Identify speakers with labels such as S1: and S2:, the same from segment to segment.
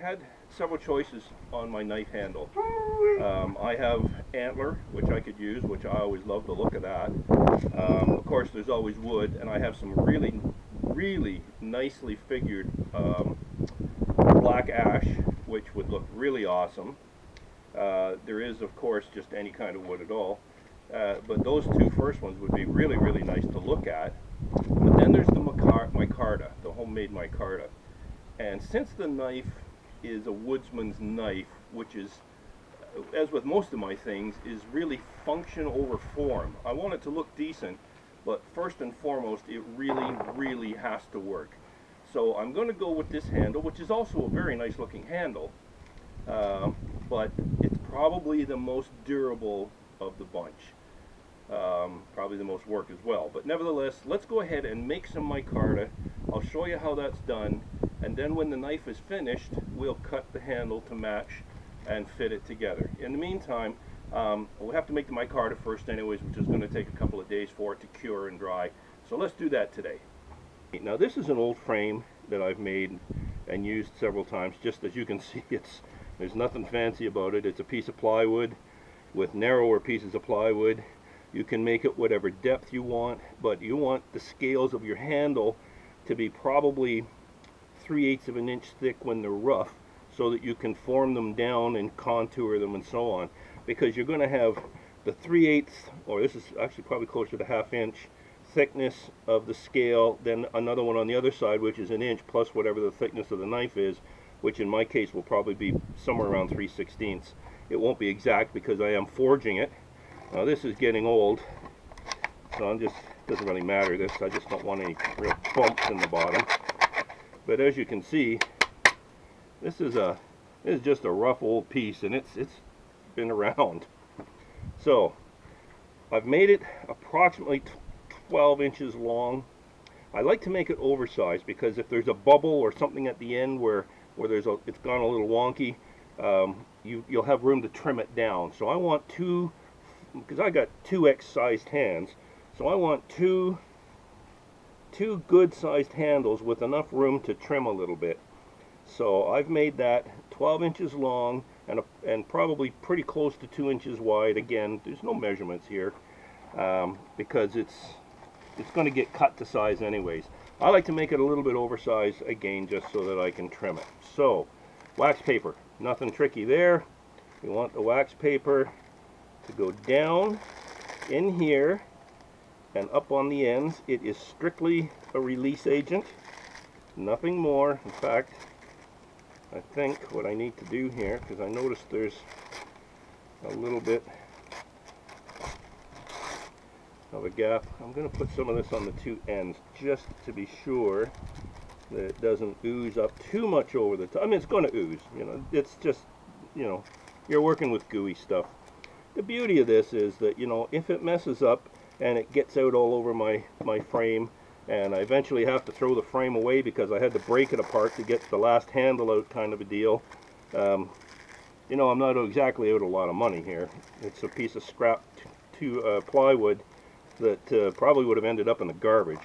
S1: had several choices on my knife handle. I have antler, which I could use, which I always love the look of that. Of course, there's always wood, and I have some really nicely figured black ash, which would look really awesome. There is, of course, just any kind of wood at all. But those two first ones would be really nice to look at. But then there's the My Carta, the homemade My Carta. And since the knife is a woodsman's knife, which is, as with most of my things, is really function over form. I want it to look decent, but first and foremost, it really has to work. So I'm going to go with this handle, which is also a very nice looking handle, but it's probably the most durable of the bunch. Probably the most work as well, but nevertheless, let's go ahead and make some micarta. I'll show you how that's done, and then when the knife is finished, we'll cut the handle to match and fit it together. In the meantime, we'll have to make the micarta first anyways, which is going to take a couple of days for it to cure and dry, so let's do that today. Now this is an old frame that I've made and used several times. Just as you can see, there's nothing fancy about it. It's a piece of plywood with narrower pieces of plywood. You can make it whatever depth you want, but you want the scales of your handle to be probably 3/8 of an inch thick when they're rough, so that you can form them down and contour them and so on, because you're going to have the 3/8, or this is actually probably closer to 1/2 inch thickness of the scale, then another one on the other side which is 1 inch plus whatever the thickness of the knife is, which in my case will probably be somewhere around 3/16. It won't be exact because I am forging it. Now this is getting old, so doesn't really matter this, I just don't want any real bumps in the bottom. But as you can see, this is just a rough old piece, and it's been around. So I've made it approximately 12 inches long. I like to make it oversized because if there's a bubble or something at the end where it's gone a little wonky, you'll have room to trim it down. So I want two, because I got 2X sized hands, so I want two good sized handles with enough room to trim a little bit. So I've made that 12 inches long and probably pretty close to 2 inches wide. Again, there's no measurements here because it's going to get cut to size anyways. I like to make it a little bit oversized again, just so that I can trim it. So wax paper, nothing tricky there. We want the wax paper to go down in here and up on the ends. It is strictly a release agent, nothing more. In fact, I think what I need to do here, because I noticed there's a little bit of a gap, I'm going to put some of this on the two ends just to be sure that it doesn't ooze up too much over the top. I mean, it's going to ooze, you know, it's just, you know, you're working with gooey stuff. The beauty of this is that, you know, if it messes up and it gets out all over my frame, and I eventually have to throw the frame away because I had to break it apart to get the last handle out, kind of a deal, you know, I'm not exactly out a lot of money here. It's a piece of scrap plywood that probably would have ended up in the garbage.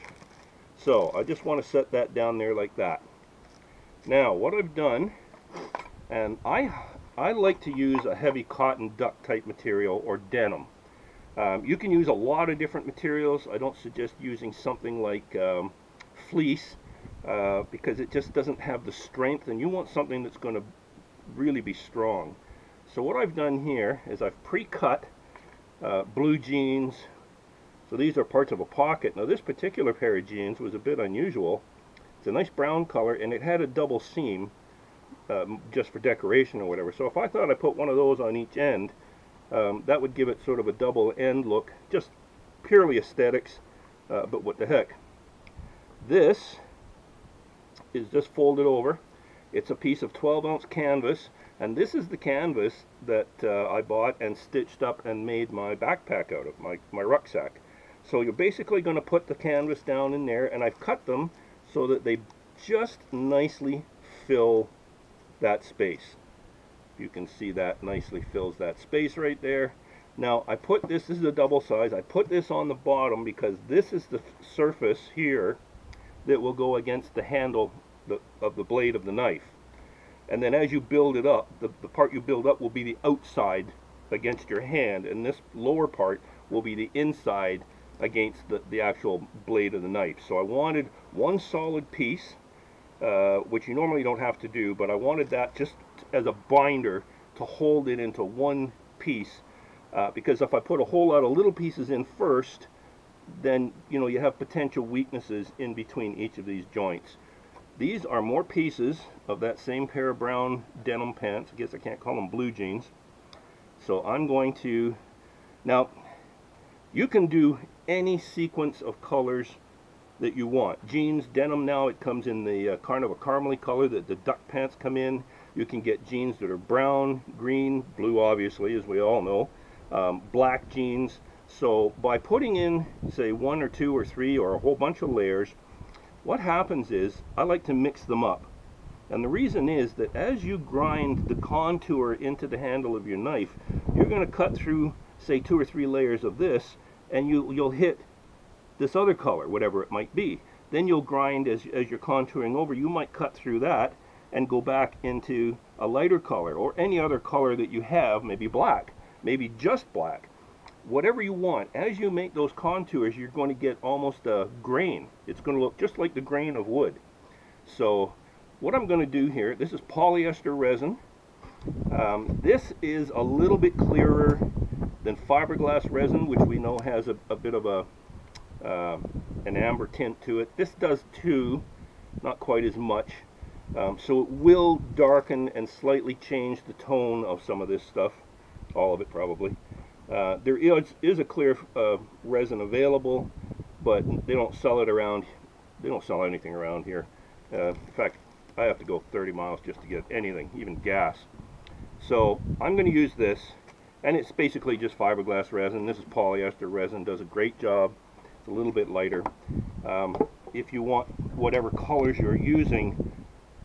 S1: So I just want to set that down there like that. Now what I've done, and I like to use a heavy cotton duck type material or denim. You can use a lot of different materials. I don't suggest using something like fleece because it just doesn't have the strength, and you want something that's going to really be strong. So what I've done here is I've pre-cut blue jeans. So these are parts of a pocket. Now this particular pair of jeans was a bit unusual. It's a nice brown color, and it had a double seam just for decoration or whatever. So if I thought I put one of those on each end, that would give it sort of a double end look, just purely aesthetics, but what the heck. This is just folded over. It's a piece of 12-ounce canvas, and this is the canvas that I bought and stitched up and made my backpack out of, my rucksack. So you're basically going to put the canvas down in there, and I've cut them so that they just nicely fill that space. You can see that nicely fills that space right there. Now I put this is a double size, I put this on the bottom because this is the surface here that will go against the handle of the blade of the knife. and then as you build it up, the part you build up will be the outside against your hand, and this lower part will be the inside against the actual blade of the knife. So I wanted one solid piece, which you normally don't have to do, but I wanted that just as a binder to hold it into one piece, because if I put a whole lot of little pieces in first, then you have potential weaknesses in between each of these joints. These are more pieces of that same pair of brown denim pants. I guess I can't call them blue jeans. So I'm going to, now you can do any sequence of colors that you want. Jeans, denim, now it comes in the kind of a caramely color that the duck pants come in. You can get jeans that are brown, green, blue obviously, as we all know, black jeans. So by putting in, say, 1 or 2 or 3 or a whole bunch of layers, what happens is I like to mix them up. And the reason is that as you grind the contour into the handle of your knife, you're going to cut through, say, 2 or 3 layers of this, and you'll hit this other color, whatever it might be. Then you'll grind as you're contouring over. You might cut through that and go back into a lighter color or any other color that you have, maybe black, maybe just black. Whatever you want, as you make those contours, you're going to get almost a grain. It's going to look just like the grain of wood. So what I'm going to do here, this is polyester resin. This is a little bit clearer than fiberglass resin, which we know has a bit of an amber tint to it. This does too, not quite as much. So it will darken and slightly change the tone of some of this stuff, all of it probably. There is a clear resin available, but they don't sell it around. They don't sell anything around here. In fact, I have to go 30 miles just to get anything, even gas. So I'm going to use this, and it's basically just fiberglass resin. This is polyester resin. Does a great job. It's a little bit lighter. If you want whatever colors you're using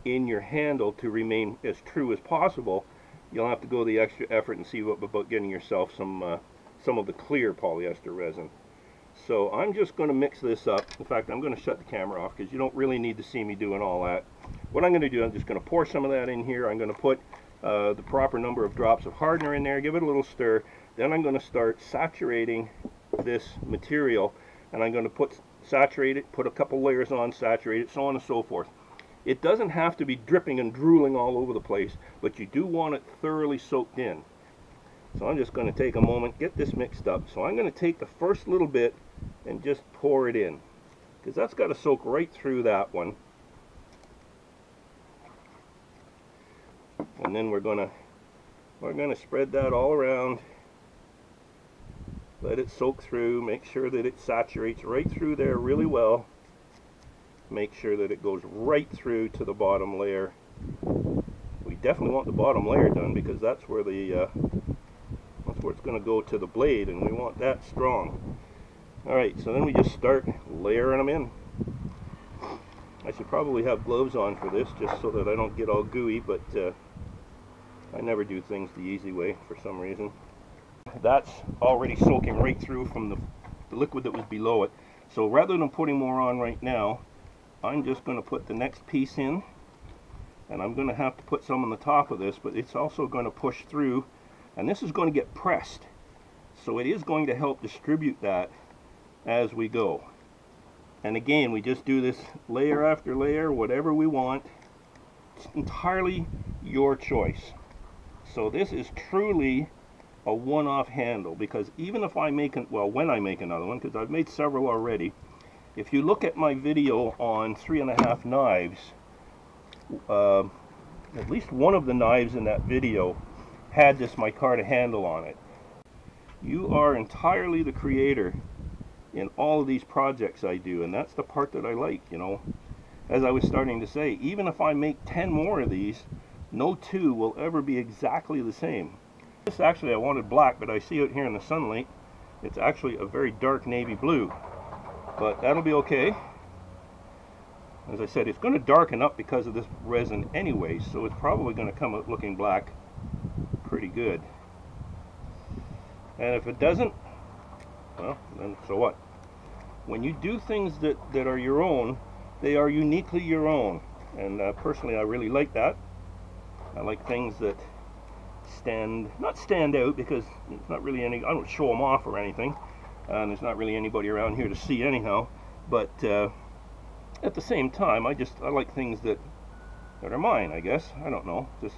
S1: in your handle to remain as true as possible, you'll have to go the extra effort and see about getting yourself some of the clear polyester resin. So I'm just going to mix this up. In fact, I'm going to shut the camera off because you don't really need to see me doing all that. What I'm going to do, I'm just going to pour some of that in here. I'm going to put the proper number of drops of hardener in there, give it a little stir. Then I'm going to start saturating this material, and I'm going to saturate it, put a couple layers on, saturate it, so on and so forth. It doesn't have to be dripping and drooling all over the place, but you do want it thoroughly soaked in. So I'm just going to take a moment, get this mixed up. So I'm going to take the first little bit and just pour it in, because that's got to soak right through that one. And then we're going to spread that all around. Let it soak through, make sure that it saturates right through there really well. Make sure that it goes right through to the bottom layer. We definitely want the bottom layer done because that's where it's going to go to the blade, and we want that strong. Alright, so then we just start layering them in. I should probably have gloves on for this just so that I don't get all gooey, but I never do things the easy way for some reason. That's already soaking right through from the liquid that was below it. So rather than putting more on right now, I'm just going to put the next piece in, and I'm going to have to put some on the top of this, but it's also going to push through, and this is going to get pressed, so it is going to help distribute that as we go. And again, we just do this layer after layer, whatever we want. It's entirely your choice. So this is truly a one-off handle, because even if I make when I make another one, because I've made several already, if you look at my video on 3.5 knives, at least one of the knives in that video had this Mycarta handle on it. You are entirely the creator in all of these projects I do, and that's the part that I like, you know. As I was starting to say, even if I make 10 more of these, no two will ever be exactly the same. This actually I wanted black, but I see it here in the sunlight. It's actually a very dark navy blue. But that'll be okay. As I said, it's going to darken up because of this resin anyway, so it's probably going to come out looking black pretty good. And if it doesn't, well, then so what? When you do things that are your own, they are uniquely your own. And personally, I really like that. I like things that not stand out, because it's not really any, I don't show them off or anything, and there's not really anybody around here to see anyhow, but at the same time I like things that are mine, I guess. I don't know, just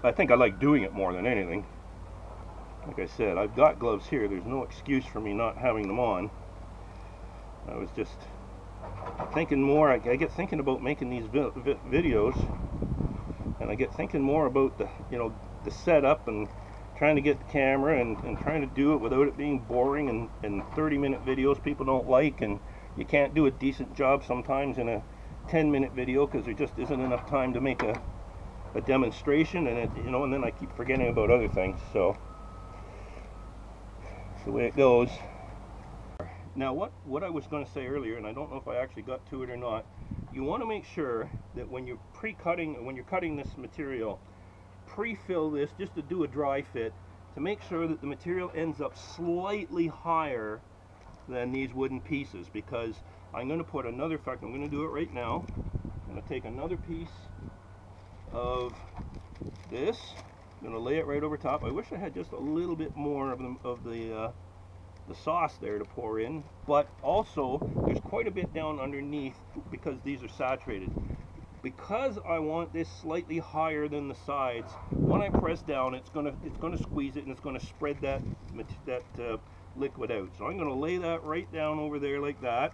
S1: I think I like doing it more than anything. Like I said, I've got gloves here. There's no excuse for me not having them on. I was just thinking more. I get thinking about making these videos, and I get thinking more about the the setup and trying to get the camera and trying to do it without it being boring and 30-minute videos people don't like, and you can't do a decent job sometimes in a 10-minute video because there just isn't enough time to make a demonstration, and and then I keep forgetting about other things. So it's the way it goes. Now what I was going to say earlier, and I don't know if I actually got to it or not, you want to make sure that when you're cutting this material, pre-fill this just to do a dry fit, to make sure that the material ends up slightly higher than these wooden pieces, because I'm going to put another, in fact I'm going to do it right now. I'm going to take another piece of this, I'm going to lay it right over top. I wish I had just a little bit more of the sauce there to pour in, but also there's quite a bit down underneath because these are saturated. Because I want this slightly higher than the sides, when I press down, it's gonna squeeze it, and it's gonna spread that liquid out. So I'm gonna lay that right down over there like that,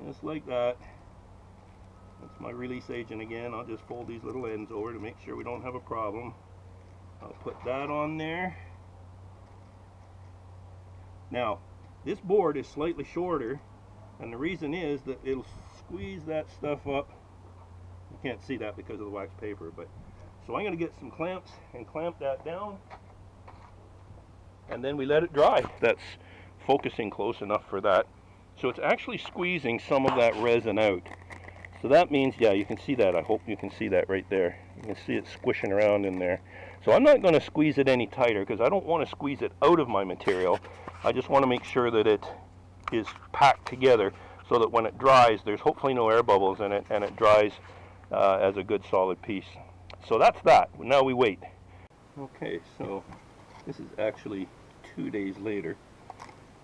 S1: just like that. That's my release agent again. I'll just fold these little ends over to make sure we don't have a problem. I'll put that on there. Now, this board is slightly shorter, and the reason is that it'll squeeze that stuff up. You can't see that because of the wax paper, but so I'm going to get some clamps and clamp that down, and then we let it dry. That's focusing close enough for that. So it's actually squeezing some of that resin out. So that means, yeah, you can see that. I hope you can see that right there. You can see it squishing around in there. So I'm not going to squeeze it any tighter because I don't want to squeeze it out of my material. I just want to make sure that it is packed together so that when it dries, there's hopefully no air bubbles in it, and it dries as a good solid piece. So that's that. Now we wait. Okay, so this is actually 2 days later,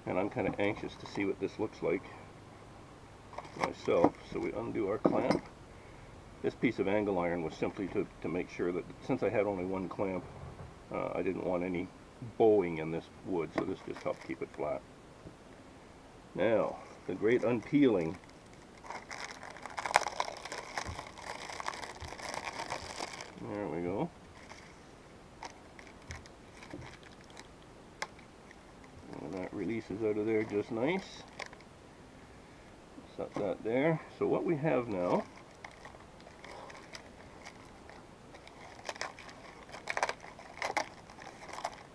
S1: and I'm kind of anxious to see what this looks like myself. So we undo our clamp. This piece of angle iron was simply to make sure that, since I had only one clamp, I didn't want any bowing in this wood, so this just helped keep it flat. Now, the great unpeeling. There we go. And that releases out of there just nice. Set that there. So what we have now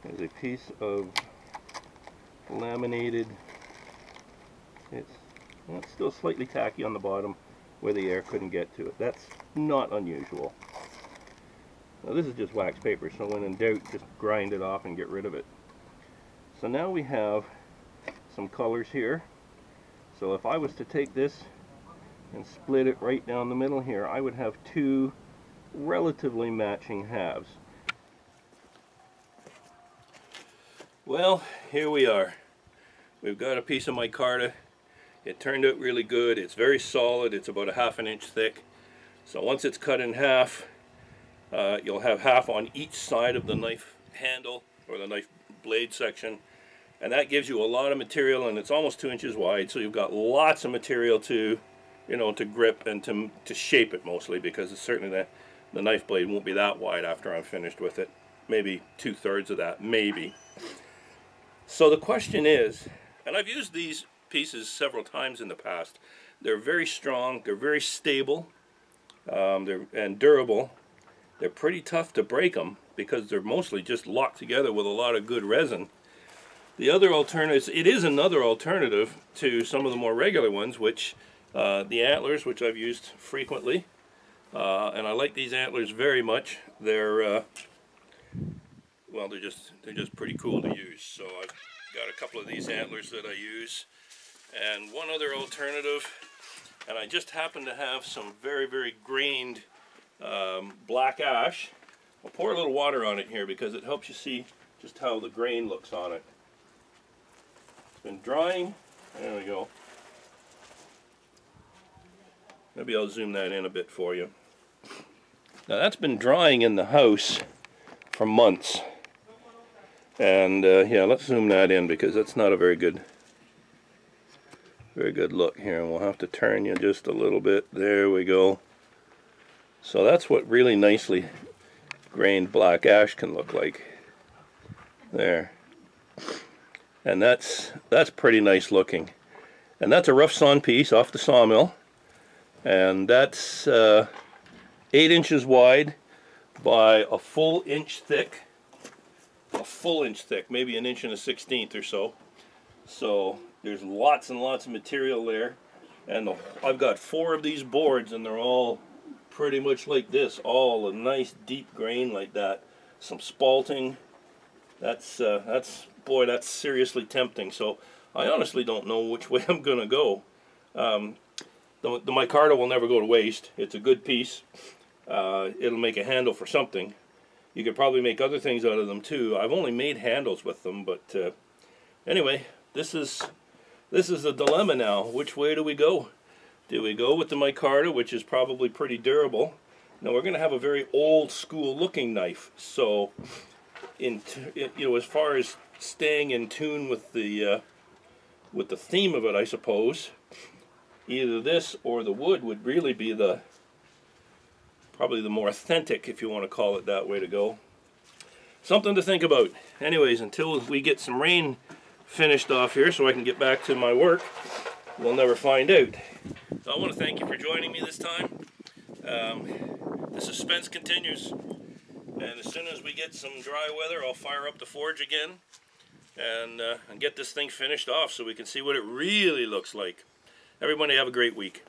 S1: is a piece of laminated, it's still slightly tacky on the bottom where the air couldn't get to it. That's not unusual. Now this is just wax paper, so when in doubt, just grind it off and get rid of it. So now we have some colors here. So if I was to take this and split it right down the middle here, I would have two relatively matching halves. Well, here we are. We've got a piece of my Carta. It turned out really good. It's very solid. It's about a ½ an inch thick. So once it's cut in half, you'll have half on each side of the knife handle or the knife blade section, and that gives you a lot of material, and it's almost 2 inches wide, so you've got lots of material to, to grip and to shape it, mostly because it's certainly the knife blade won't be that wide after I'm finished with it. Maybe 2/3 of that, maybe. So the question is, and I've used these pieces several times in the past, they're very strong, they're very stable, and durable. They're pretty tough to break them because they're mostly just locked together with a lot of good resin. The other alternatives, it is another alternative to some of the more regular ones, which the antlers, which I've used frequently, and I like these antlers very much. They're well, they're just pretty cool to use. So I've got a couple of these antlers that I use, and one other alternative, and I just happen to have some very, very grained black ash. I'll pour a little water on it here because it helps you see just how the grain looks on it. It's been drying. There we go. Maybe I'll zoom that in a bit for you. Now that's been drying in the house for months. And yeah, let's zoom that in because that's not a very good look here. And we'll have to turn you just a little bit. There we go. So that's what really nicely grained black ash can look like. There. And that's pretty nice looking. And that's a rough sawn piece off the sawmill. And that's 8 inches wide by a full inch thick. A full inch thick, maybe 1 1/16 inches or so. So there's lots and lots of material there. And I've got 4 of these boards and they're all pretty much like this. All a nice deep grain like that. Some spalting. That's seriously tempting. So I honestly don't know which way I'm gonna go. The My Carta will never go to waste. It's a good piece. It'll make a handle for something. You could probably make other things out of them too. I've only made handles with them, but anyway, this is the dilemma now. Which way do we go? Do we go with the My Carta, which is probably pretty durable? Now we're going to have a very old school looking knife. So, as far as staying in tune with the theme of it, I suppose, either this or the wood would really be probably the more authentic, if you want to call it that way, to go. Something to think about. Anyways, until we get some rain finished off here so I can get back to my work, we'll never find out. So I want to thank you for joining me this time. The suspense continues. And as soon as we get some dry weather, I'll fire up the forge again and get this thing finished off so we can see what it really looks like. Everybody have a great week.